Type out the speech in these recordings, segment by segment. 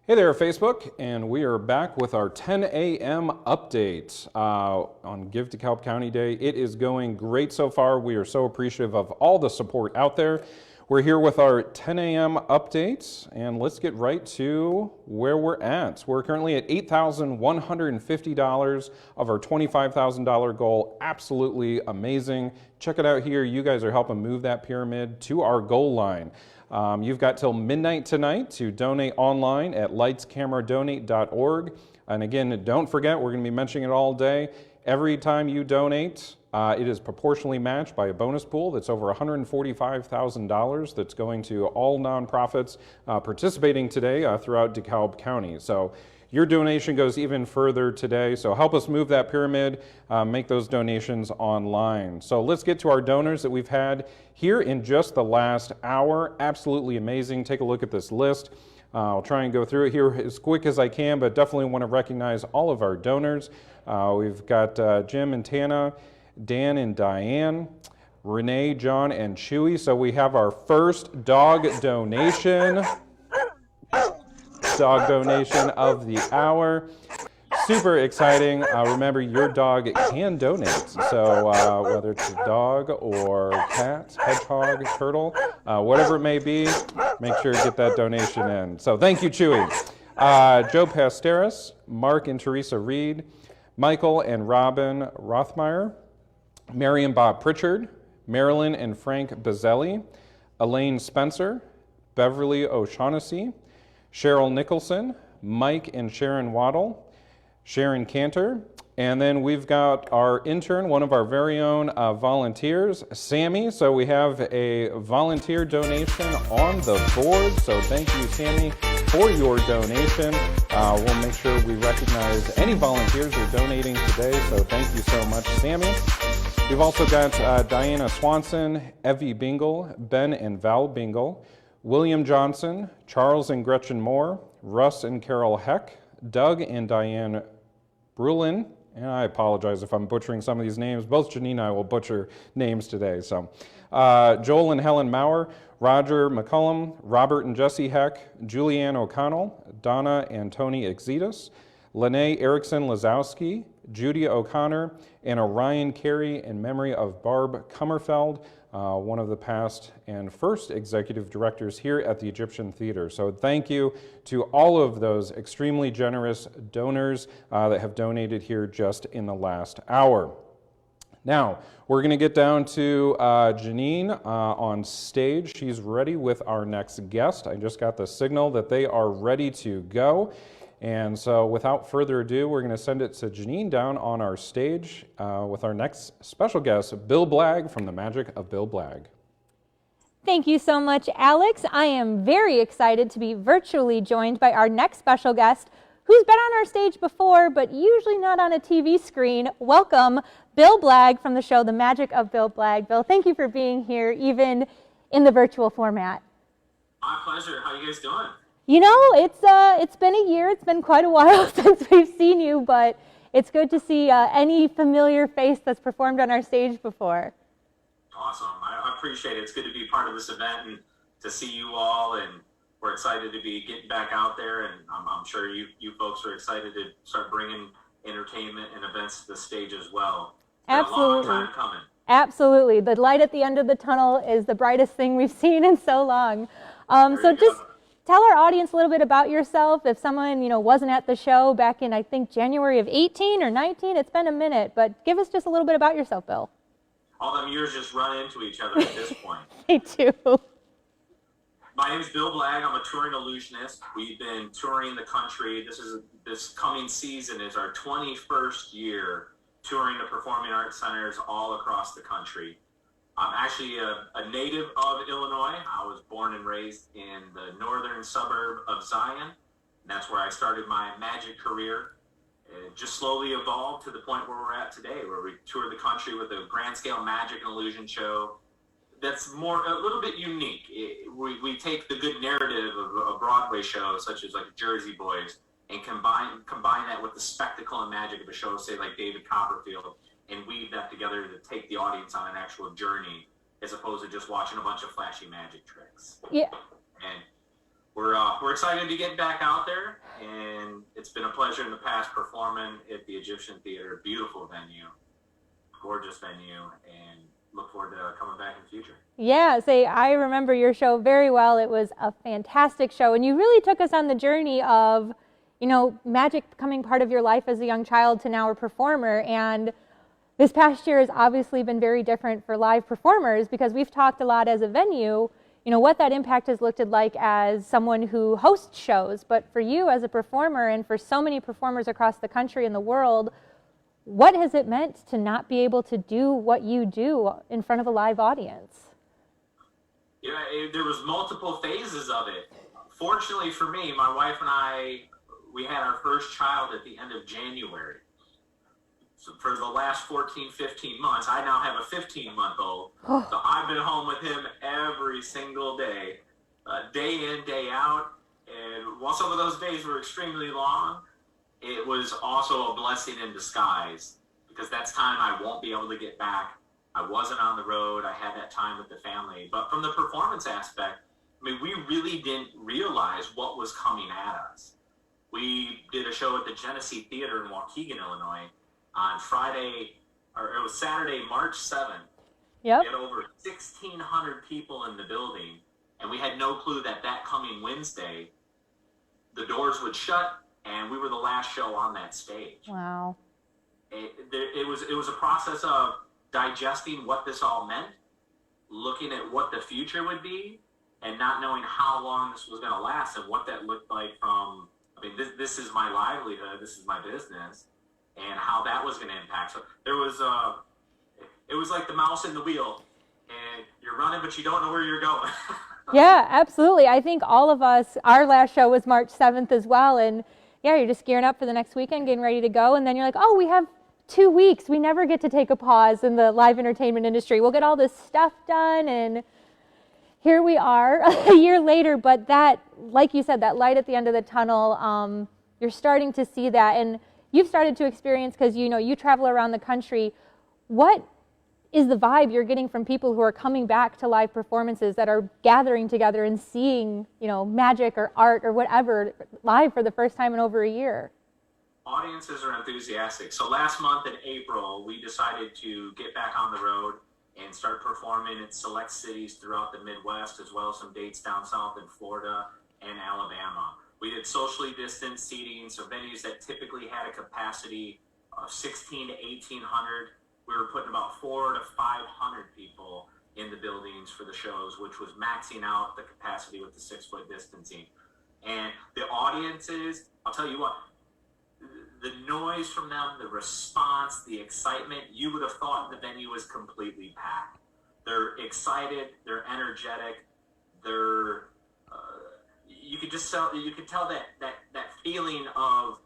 Hey there, Facebook, and we are back with our 10 a.m. update on Give DeKalb County Day. It is going great so far. We are so appreciative of all the support out there. We're here with our 10 a.m. update, and let's get right to where we're at. We're currently at $8,150 of our $25,000 goal. Absolutely amazing. Check it out here. You guys are helping move that pyramid to our goal line. You've got till midnight tonight to donate online at lightscameradonate.org. And again, don't forget, we're going to be mentioning it all day. Every time you donate, it is proportionally matched by a bonus pool that's over $145,000 that's going to all nonprofits participating today throughout DeKalb County. So your donation goes even further today, so help us move that pyramid, make those donations online. So let's get to our donors that we've had here in just the last hour. Absolutely amazing. Take a look at this list. I'll try and go through it here as quick as I can, but definitely want to recognize all of our donors. We've got Jim and Tana, Dan and Diane, Renee, John, and Chewy. So we have our first dog donation. Dog donation of the hour. Super exciting. Remember, your dog can donate. So whether it's a dog or cat, hedgehog, turtle, whatever it may be, make sure to get that donation in. So thank you, Chewy. Joe Pasteris, Mark and Teresa Reed, Michael and Robin Rothmeyer, Mary and Bob Pritchard, Marilyn and Frank Bazzelli, Elaine Spencer, Beverly O'Shaughnessy, Cheryl Nicholson, Mike and Sharon Waddle, Sharon Cantor, and then we've got our intern, one of our very own volunteers, Sammy. So we have a volunteer donation on the board. So thank you, Sammy, for your donation. We'll make sure we recognize any volunteers who are donating today. So thank you so much, Sammy. We've also got Diana Swanson, Evie Bingle, Ben and Val Bingle, William Johnson, Charles and Gretchen Moore, Russ and Carol Heck, Doug and Diane Brulin, and I apologize if I'm butchering some of these names. Both Janine and I will butcher names today. So, Joel and Helen Maurer, Roger McCullum, Robert and Jesse Heck, Julianne O'Connell, Donna and Tony Exitus, Lene Erickson Lazowski, Judy O'Connor, and Orion Carey in memory of Barb Kummerfeld, one of the past and first executive directors here at the Egyptian Theater. So thank you to all of those extremely generous donors that have donated here just in the last hour. Now, we're going to get down to Janine on stage. She's ready with our next guest. I just got the signal that they are ready to go. And so without further ado, we're going to send it to Janine down on our stage with our next special guest, Bill Blagg from the Magic of Bill Blagg. Thank you so much, Alex. I am very excited to be virtually joined by our next special guest, who's been on our stage before, but usually not on a TV screen. Welcome, Bill Blagg from the show The Magic of Bill Blagg. Bill, thank you for being here, even in the virtual format. My pleasure. How are you guys doing? You know, it's been a year. It's been quite a while since we've seen you, but it's good to see any familiar face that's performed on our stage before. Awesome. I appreciate it. It's good to be part of this event and to see you all, and we're excited to be getting back out there, and I'm sure you folks are excited to start bringing entertainment and events to the stage as well. Absolutely. It's been a long time coming. Absolutely. The light at the end of the tunnel is the brightest thing we've seen in so long. So just tell our audience a little bit about yourself. If someone, wasn't at the show back in, I think, January of 18 or 19, it's been a minute, but give us just a little bit about yourself, Bill. All them years just run into each other at this point. Me too. My name is Bill Blagg. I'm a touring illusionist. We've been touring the country. This coming season is our 21st year touring the performing arts centers all across the country. I'm actually a native of Illinois. I was born and raised in the northern suburb of Zion. And that's where I started my magic career. It just slowly evolved to the point where we're at today, where we tour the country with a grand scale magic and illusion show that's a little bit unique. We take the good narrative of a Broadway show, such as like Jersey Boys, and combine that with the spectacle and magic of a show, say like David Copperfield, and weave that together to take the audience on an actual journey, as opposed to just watching a bunch of flashy magic tricks. Yeah. And we're excited to get back out there, and it's been a pleasure in the past performing at the Egyptian Theater. Beautiful venue, gorgeous venue, and look forward to coming back in the future. Yeah, I remember your show very well. It was a fantastic show, and you really took us on the journey of, magic becoming part of your life as a young child to now a performer. And this past year has obviously been very different for live performers, because we've talked a lot as a venue, what that impact has looked like as someone who hosts shows. But for you as a performer, and for so many performers across the country and the world, what has it meant to not be able to do what you do in front of a live audience? Yeah, there was multiple phases of it. Fortunately for me, my wife and I, we had our first child at the end of January. So for the last 14, 15 months, I now have a 15-month-old. So I've been home with him every single day, day in, day out. And while some of those days were extremely long, it was also a blessing in disguise, because that's time I won't be able to get back. I wasn't on the road. I had that time with the family. But from the performance aspect, we really didn't realize what was coming at us. We did a show at the Genesee Theater in Waukegan, Illinois, on Saturday, March 7th. Yep. We had over 1,600 people in the building, and we had no clue that coming Wednesday, the doors would shut, and we were the last show on that stage. Wow. It was a process of digesting what this all meant, looking at what the future would be, and not knowing how long this was going to last and what that looked like from, this is my livelihood, this is my business, and how that was going to impact. So there was, it was like the mouse in the wheel, and you're running, but you don't know where you're going. Yeah, absolutely. I think all of us, our last show was March 7th as well, and yeah, you're just gearing up for the next weekend, getting ready to go, and then you're like, oh, we have 2 weeks. We never get to take a pause in the live entertainment industry. We'll get all this stuff done, and here we are a year later. But that, like you said, that light at the end of the tunnel, you're starting to see that, and you've started to experience, because you travel around the country. What is the vibe you're getting from people who are coming back to live performances, that are gathering together and seeing, magic or art or whatever live for the first time in over a year? Audiences are enthusiastic. So last month in April, we decided to get back on the road and start performing in select cities throughout the Midwest, as well as some dates down south in Florida and Alabama. We did socially distanced seating, so venues that typically had a capacity of 1,600 to 1,800. We were putting about 400 to 500 people in the buildings for the shows, which was maxing out the capacity with the 6-foot distancing. And the audiences, I'll tell you what, the noise from them, the response, the excitement, you would have thought the venue was completely packed. They're excited, they're energetic, they're, you could tell that feeling of,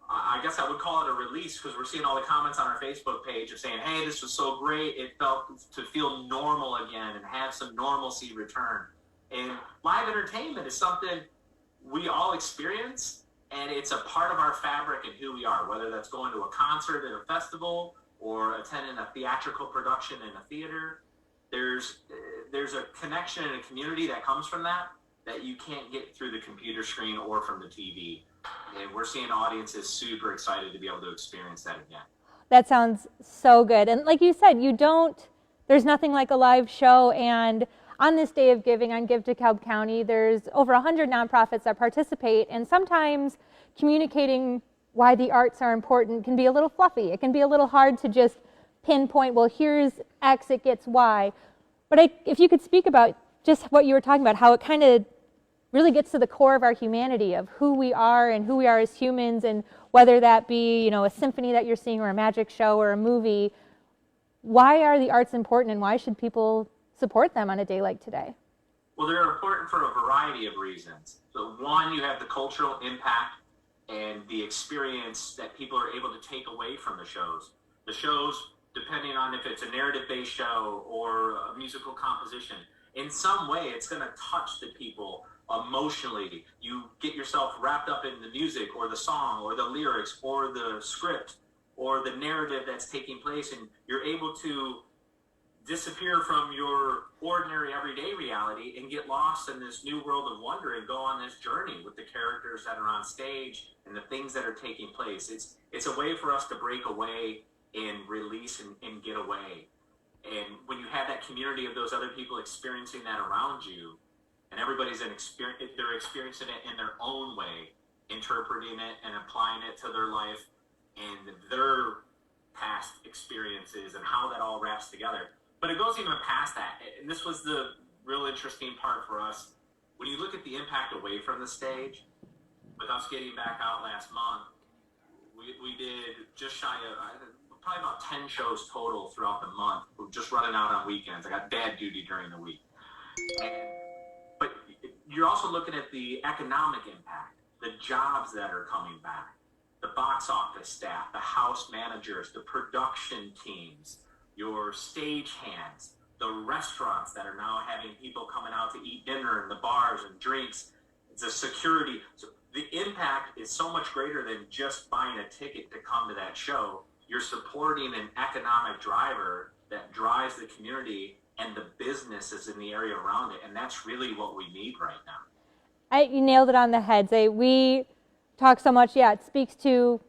I guess I would call it a release, because we're seeing all the comments on our Facebook page of saying, hey, this was so great. It felt to feel normal again and have some normalcy return. And live entertainment is something we all experience, and it's a part of our fabric and who we are, whether that's going to a concert at a festival or attending a theatrical production in a theater. There's a connection and a community that comes from that you can't get through the computer screen or from the TV. And we're seeing audiences super excited to be able to experience that again. That sounds so good. And like you said, there's nothing like a live show. And on this day of giving, on Give DeKalb County, there's over 100 nonprofits that participate. And sometimes communicating why the arts are important can be a little fluffy. It can be a little hard to just pinpoint, well, here's X, it gets Y. But if you could speak about just what you were talking about, how it kind of really gets to the core of our humanity, of who we are and who we are as humans, and whether that be, a symphony that you're seeing or a magic show or a movie. Why are the arts important, and why should people support them on a day like today? Well, they're important for a variety of reasons. So one, you have the cultural impact and the experience that people are able to take away from the shows. The shows, depending on if it's a narrative-based show or a musical composition, in some way it's going to touch the people emotionally. You get yourself wrapped up in the music or the song or the lyrics or the script or the narrative that's taking place, and you're able to disappear from your ordinary everyday reality and get lost in this new world of wonder and go on this journey with the characters that are on stage and the things that are taking place. It's a way for us to break away and release and get away. And when you have that community of those other people experiencing that around you, and everybody's they're experiencing it in their own way, interpreting it and applying it to their life and their past experiences and how that all wraps together. But it goes even past that. And this was the real interesting part for us. When you look at the impact away from the stage, with us getting back out last month, we did just shy of probably about 10 shows total throughout the month. We're just running out on weekends. I got dad duty during the week. But you're also looking at the economic impact, the jobs that are coming back, the box office staff, the house managers, the production teams, your stage hands, the restaurants that are now having people coming out to eat dinner, and the bars and drinks, the security. So the impact is so much greater than just buying a ticket to come to that show. You're supporting an economic driver that drives the community and the businesses in the area around it, and that's really what we need right now. You nailed it on the head. We talk so much, it speaks to,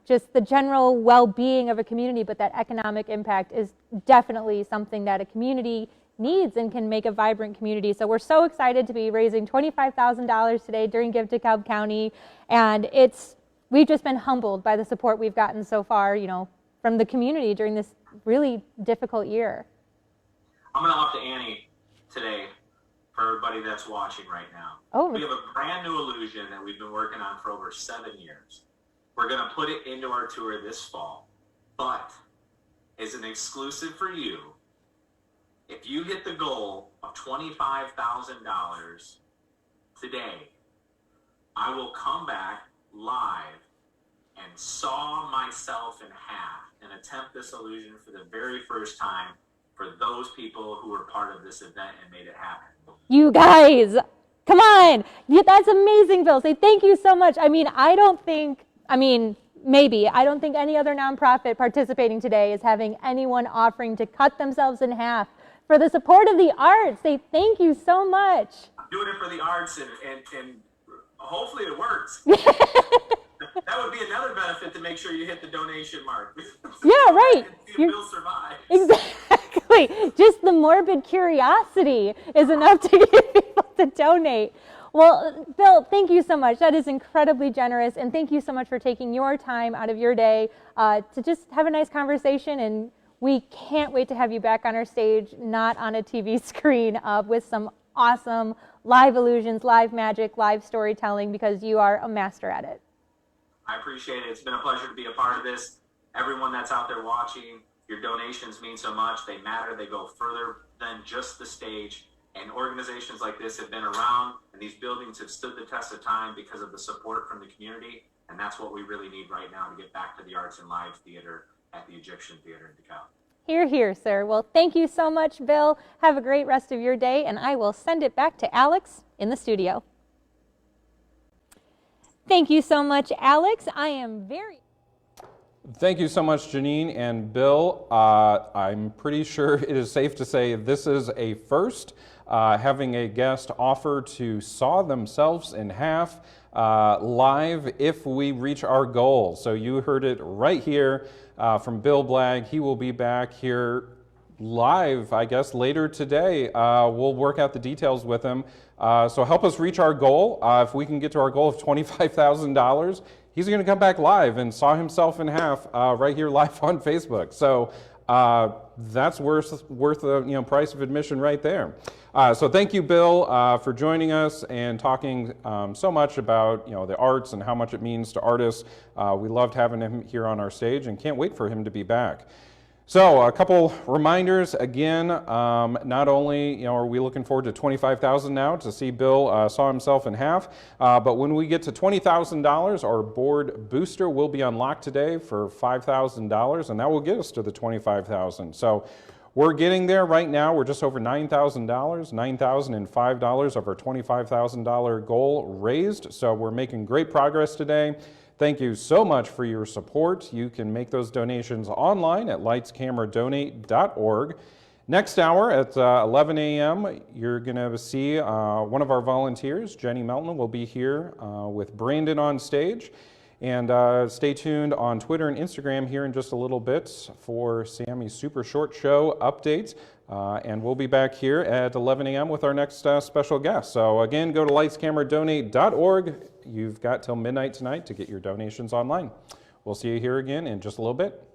just the general well-being of a community, but that economic impact is definitely something that a community needs and can make a vibrant community. So we're so excited to be raising $25,000 today during Give DeKalb County, and we've just been humbled by the support we've gotten so far, from the community during this really difficult year. I'm going to up to Annie today for everybody that's watching right now. Oh. We have a brand new illusion that we've been working on for over 7 years. We're going to put it into our tour this fall. But as an exclusive for you, if you hit the goal of $25,000 today, I will come back live and saw myself in half and attempt this illusion for the very first time for those people who were part of this event and made it happen. You guys, come on. Yeah, that's amazing, Bill. Say thank you so much. I don't think any other nonprofit participating today is having anyone offering to cut themselves in half for the support of the arts. Say thank you so much. I'm doing it for the arts, and hopefully it works. That would be another benefit to make sure you hit the donation mark. Yeah, right. Bill survives. Exactly. Just the morbid curiosity is enough to get people to donate. Well, Bill, thank you so much. That is incredibly generous, and thank you so much for taking your time out of your day to just have a nice conversation, and we can't wait to have you back on our stage, not on a TV screen, with some awesome live illusions, live magic, live storytelling, because you are a master at it. I appreciate it. It's been a pleasure to be a part of this. Everyone that's out there watching, your donations mean so much. They matter. They go further than just the stage. And organizations like this have been around, and these buildings have stood the test of time because of the support from the community. And that's what we really need right now to get back to the arts and live theater at the Egyptian Theater in DeKalb. Hear, hear, sir. Well, thank you so much, Bill. Have a great rest of your day, and I will send it back to Alex in the studio. Thank you so much, Alex. Thank you so much, Janine and Bill. I'm pretty sure it is safe to say this is a first, having a guest offer to saw themselves in half live if we reach our goal. So you heard it right here from Bill Blagg. He will be back here live, I guess, later today. We'll work out the details with him. So help us reach our goal. If we can get to our goal of $25,000, he's going to come back live and saw himself in half right here live on Facebook. So that's worth the price of admission right there. So thank you, Bill, for joining us and talking so much about the arts and how much it means to artists. We loved having him here on our stage and can't wait for him to be back. So a couple reminders again. Not only are we looking forward to $25,000 now to see Bill saw himself in half, but when we get to $20,000, our board booster will be unlocked today for $5,000, and that will get us to the $25,000. So we're getting there right now. We're just over $9,000, $9,005 of our $25,000 goal raised. So we're making great progress today. Thank you so much for your support. You can make those donations online at lightscameradonate.org. Next hour at 11 a.m., you're going to see one of our volunteers, Jenny Melton, will be here with Brandon on stage. And stay tuned on Twitter and Instagram here in just a little bit for Sammy's Super Short Show updates. And we'll be back here at 11 a.m. with our next special guest. So again, go to lightscameradonate.org. You've got till midnight tonight to get your donations online. We'll see you here again in just a little bit.